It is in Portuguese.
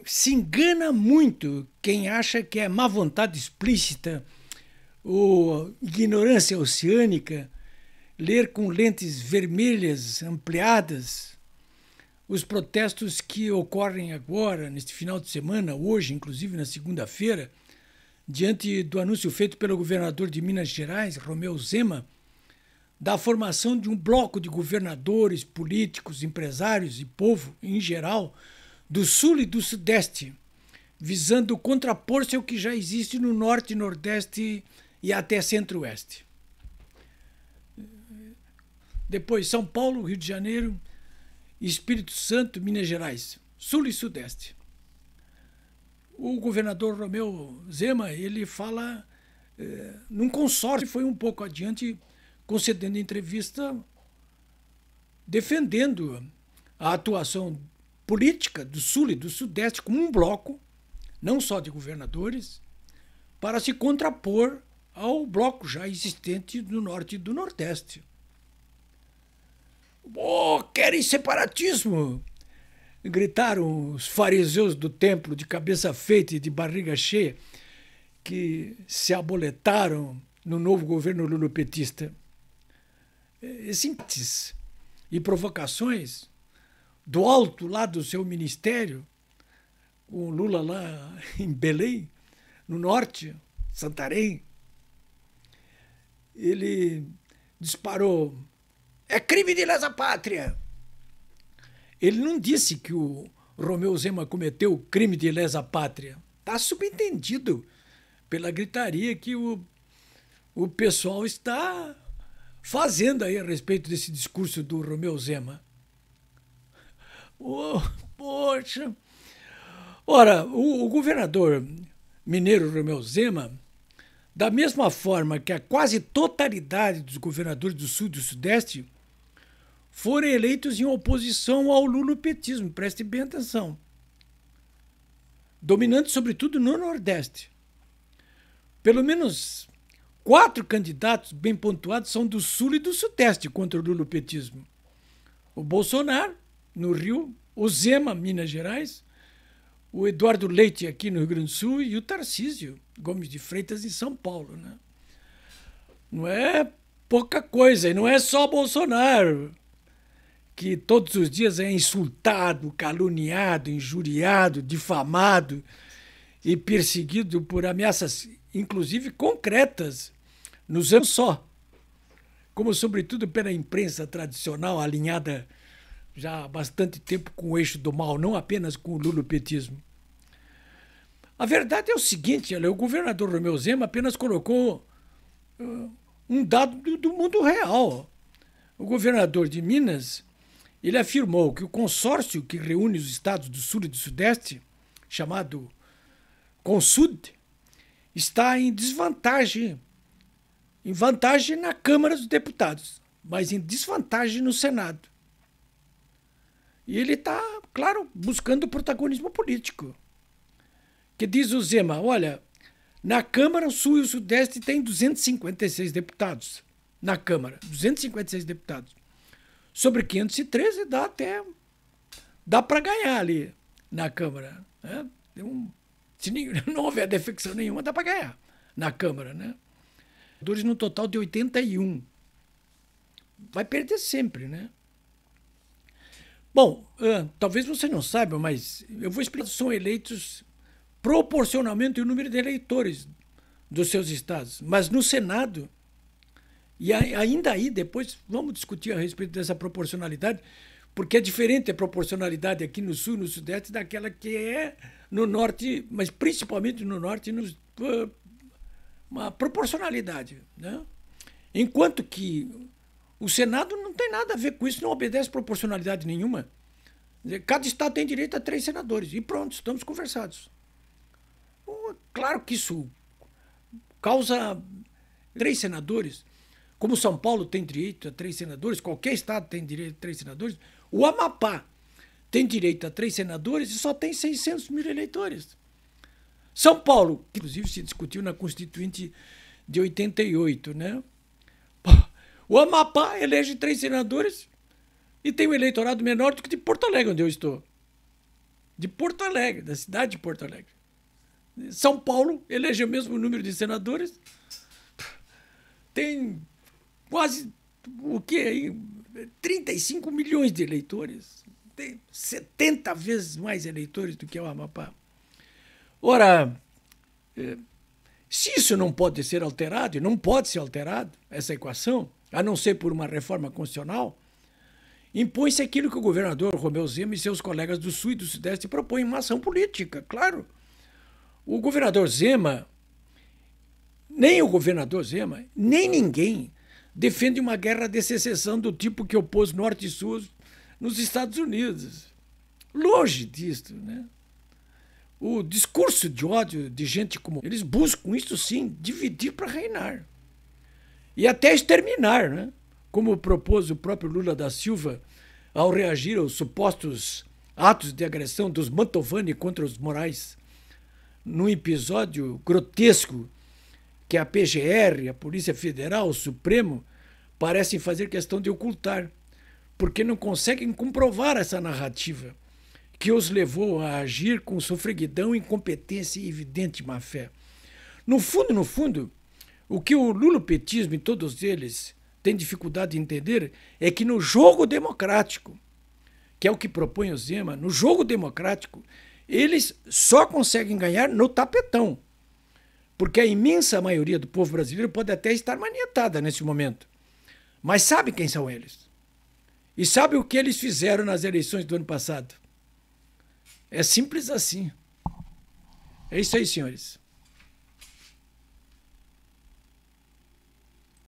Se engana muito quem acha que é má vontade explícita ou ignorância oceânica ler com lentes vermelhas ampliadas os protestos que ocorrem agora, neste final de semana, hoje, inclusive na segunda-feira, diante do anúncio feito pelo governador de Minas Gerais, Romeu Zema, da formação de um bloco de governadores, políticos, empresários e povo, em geral, do Sul e do Sudeste, visando contrapor-se ao que já existe no Norte, Nordeste e até Centro-Oeste. Depois São Paulo, Rio de Janeiro, Espírito Santo, Minas Gerais, Sul e Sudeste. O governador Romeu Zema, ele fala num consórcio, foi um pouco adiante, concedendo entrevista, defendendo a atuação política do Sul e do Sudeste como um bloco, não só de governadores, para se contrapor ao bloco já existente do Norte e do Nordeste. Oh, querem separatismo! Gritaram os fariseus do templo de cabeça feita e de barriga cheia que se aboletaram no novo governo lulopetista. Esses e provocações do alto lá do seu ministério, com o Lula lá em Belém, no norte, Santarém, ele disparou: é crime de lesa pátria. Ele não disse que o Romeu Zema cometeu o crime de lesa pátria. Está subentendido pela gritaria que o pessoal está fazendo aí a respeito desse discurso do Romeu Zema. Oh, poxa! Ora, o governador mineiro Romeu Zema, da mesma forma que a quase totalidade dos governadores do Sul e do Sudeste, foram eleitos em oposição ao lulopetismo, preste bem atenção. Dominante, sobretudo, no Nordeste. Pelo menos 4 candidatos bem pontuados são do Sul e do Sudeste contra o lulopetismo. O Bolsonaro, no Rio, o Zema, Minas Gerais, o Eduardo Leite, aqui no Rio Grande do Sul, e o Tarcísio Gomes de Freitas, em São Paulo, né? Não é pouca coisa, e não é só Bolsonaro, que todos os dias é insultado, caluniado, injuriado, difamado e perseguido por ameaças, inclusive concretas, nos anos só, como sobretudo pela imprensa tradicional, alinhada já há bastante tempo com o eixo do mal, não apenas com o lulopetismo. A verdade é o seguinte, o governador Romeu Zema apenas colocou um dado do mundo real. O governador de Minas, ele afirmou que o consórcio que reúne os estados do Sul e do Sudeste, chamado Consud, está em desvantagem, em vantagem na Câmara dos Deputados, mas em desvantagem no Senado. E ele está, claro, buscando protagonismo político. Que diz o Zema, olha, na Câmara o Sul e o Sudeste tem 256 deputados. Na Câmara, 256 deputados. Sobre 513 dá para ganhar ali na Câmara. Né? Se não houver defecção nenhuma, dá para ganhar na Câmara. Né? No total de 81. Vai perder sempre, né? Bom, talvez você não saiba, mas eu vou explicar. São eleitos proporcionalmente ao número de eleitores dos seus estados. Mas no Senado, e ainda aí depois vamos discutir a respeito dessa proporcionalidade, porque é diferente a proporcionalidade aqui no Sul e no Sudeste daquela que é no Norte, mas principalmente no Norte, uma proporcionalidade. Né? Enquanto que o Senado não tem nada a ver com isso, não obedece proporcionalidade nenhuma. Cada estado tem direito a 3 senadores e pronto, estamos conversados. Claro que isso causa 3 senadores, como São Paulo tem direito a 3 senadores, qualquer estado tem direito a 3 senadores, o Amapá tem direito a 3 senadores e só tem 600 mil eleitores. São Paulo, que inclusive se discutiu na Constituinte de 88, né? O Amapá elege 3 senadores e tem um eleitorado menor do que de Porto Alegre, onde eu estou. de Porto Alegre, da cidade de Porto Alegre. São Paulo elege o mesmo número de senadores, tem quase, o quê aí? 35 milhões de eleitores, tem 70 vezes mais eleitores do que o Amapá. Ora, se isso não pode ser alterado, e não pode ser alterado, essa equação, a não ser por uma reforma constitucional, impõe-se aquilo que o governador Romeu Zema e seus colegas do Sul e do Sudeste propõem, uma ação política, claro. O governador Zema, nem o governador Zema, nem ninguém defende uma guerra de secessão do tipo que opôs Norte e Sul nos Estados Unidos. Longe disso, né? O discurso de ódio de gente como eles buscam isso sim, dividir para reinar. E até exterminar, né? Como propôs o próprio Lula da Silva ao reagir aos supostos atos de agressão dos Mantovani contra os Moraes, num episódio grotesco que a PGR, a Polícia Federal, o Supremo, parecem fazer questão de ocultar, porque não conseguem comprovar essa narrativa que os levou a agir com sofreguidão, incompetência e evidente má-fé. No fundo, o que o lulopetismo e todos eles têm dificuldade de entender é que no jogo democrático, que é o que propõe o Zema, no jogo democrático, eles só conseguem ganhar no tapetão. Porque a imensa maioria do povo brasileiro pode até estar manietada nesse momento. Mas sabe quem são eles? E sabe o que eles fizeram nas eleições do ano passado? É simples assim. É isso aí, senhores.